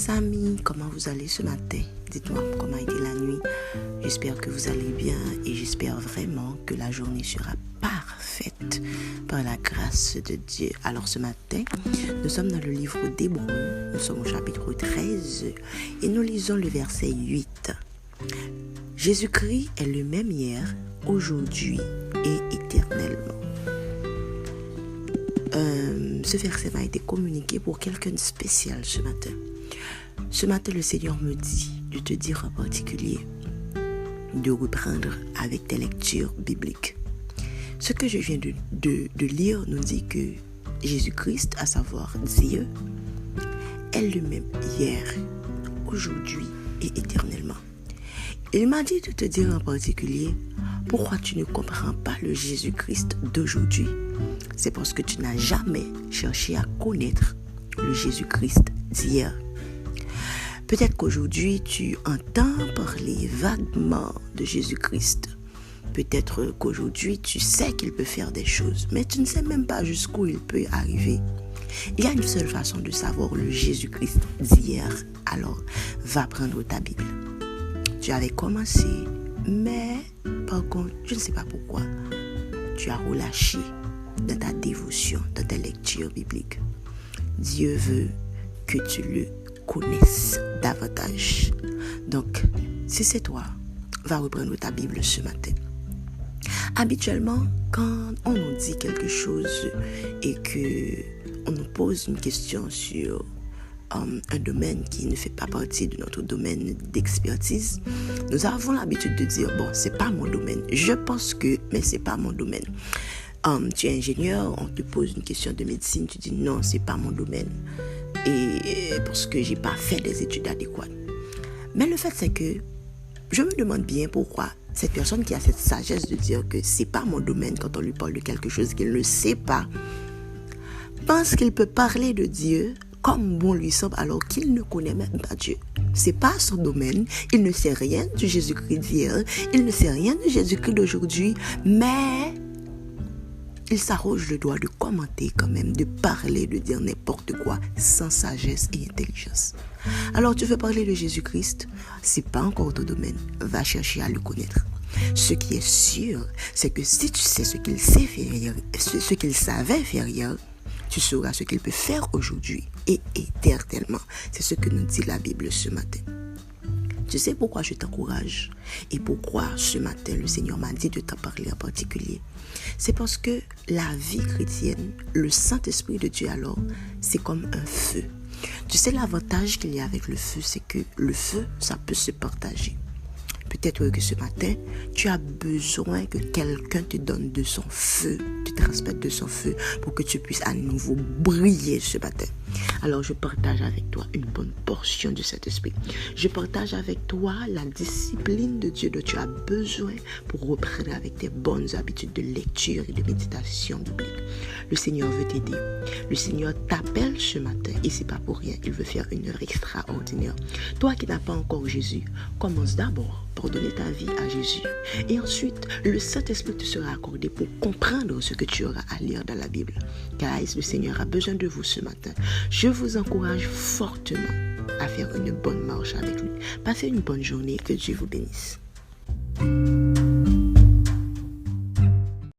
mes amis, comment vous allez ce matin? Dites-moi comment a été la nuit. J'espère que vous allez bien et j'espère vraiment que la journée sera parfaite par la grâce de Dieu. Alors ce matin, nous sommes dans le livre d'Hébreux, nous sommes au chapitre 13 et nous lisons le verset 8. Jésus-Christ est le même hier, aujourd'hui et éternellement. Ce verset m'a été communiqué pour quelqu'un de spécial ce matin. Ce matin, le Seigneur me dit de te dire en particulier de reprendre avec tes lectures bibliques. Ce que je viens de lire nous dit que Jésus-Christ, à savoir Dieu, est le même hier, aujourd'hui et éternellement. Il m'a dit de te dire en particulier pourquoi tu ne comprends pas le Jésus-Christ d'aujourd'hui. C'est parce que tu n'as jamais cherché à connaître le Jésus-Christ d'hier. Peut-être qu'aujourd'hui, tu entends parler vaguement de Jésus-Christ. Peut-être qu'aujourd'hui, tu sais qu'il peut faire des choses, mais tu ne sais même pas jusqu'où il peut arriver. Il y a une seule façon de savoir le Jésus-Christ d'hier. Alors, va prendre ta Bible. Tu avais commencé, mais par contre, je ne sais pas pourquoi, tu as relâché dans ta dévotion, dans ta lecture biblique. Dieu veut que tu le connaisses davantage. Donc, si c'est toi, va reprendre ta Bible ce matin. Habituellement, quand on nous dit quelque chose et que on nous pose une question sur un domaine qui ne fait pas partie de notre domaine d'expertise, nous avons l'habitude de dire, bon, c'est pas mon domaine. Je pense que, mais c'est pas mon domaine. Tu es ingénieur, on te pose une question de médecine, tu dis non, c'est pas mon domaine. Et parce que j'ai pas fait des études adéquates. Mais le fait, c'est que je me demande bien pourquoi cette personne qui a cette sagesse de dire que c'est pas mon domaine quand on lui parle de quelque chose qu'il ne sait pas, pense qu'il peut parler de Dieu comme bon lui semble alors qu'il ne connaît même pas Dieu. C'est pas son domaine, il ne sait rien de Jésus-Christ d'hier, il ne sait rien de Jésus-Christ d'aujourd'hui, mais il s'arroge le droit de commenter quand même, de parler, de dire n'importe quoi sans sagesse et intelligence. Alors tu veux parler de Jésus-Christ, c'est pas encore ton domaine, va chercher à le connaître. Ce qui est sûr, c'est que si tu sais ce qu'il sait faire hier, ce qu'il savait faire hier, tu sauras ce qu'il peut faire aujourd'hui et éternellement. C'est ce que nous dit la Bible ce matin. Tu sais pourquoi je t'encourage et pourquoi ce matin le Seigneur m'a dit de t'en parler en particulier. C'est parce que la vie chrétienne, le Saint-Esprit de Dieu alors, c'est comme un feu. Tu sais l'avantage qu'il y a avec le feu, c'est que le feu, ça peut se partager. Peut-être que ce matin, tu as besoin que quelqu'un te donne de son feu, te transmette de son feu pour que tu puisses à nouveau briller ce matin. Alors je partage avec toi une bonne portion de cet esprit. Je partage avec toi la discipline de Dieu dont tu as besoin pour reprendre avec tes bonnes habitudes de lecture et de méditation biblique. Le Seigneur veut t'aider. Le Seigneur t'appelle ce matin et c'est pas pour rien. Il veut faire une heure extraordinaire. Toi qui n'as pas encore Jésus, commence d'abord pour donner ta vie à Jésus. Et ensuite, le Saint-Esprit te sera accordé pour comprendre ce que tu auras à lire dans la Bible. Guys, le Seigneur a besoin de vous ce matin. Je vous encourage fortement à faire une bonne marche avec lui. Passez une bonne journée. Que Dieu vous bénisse.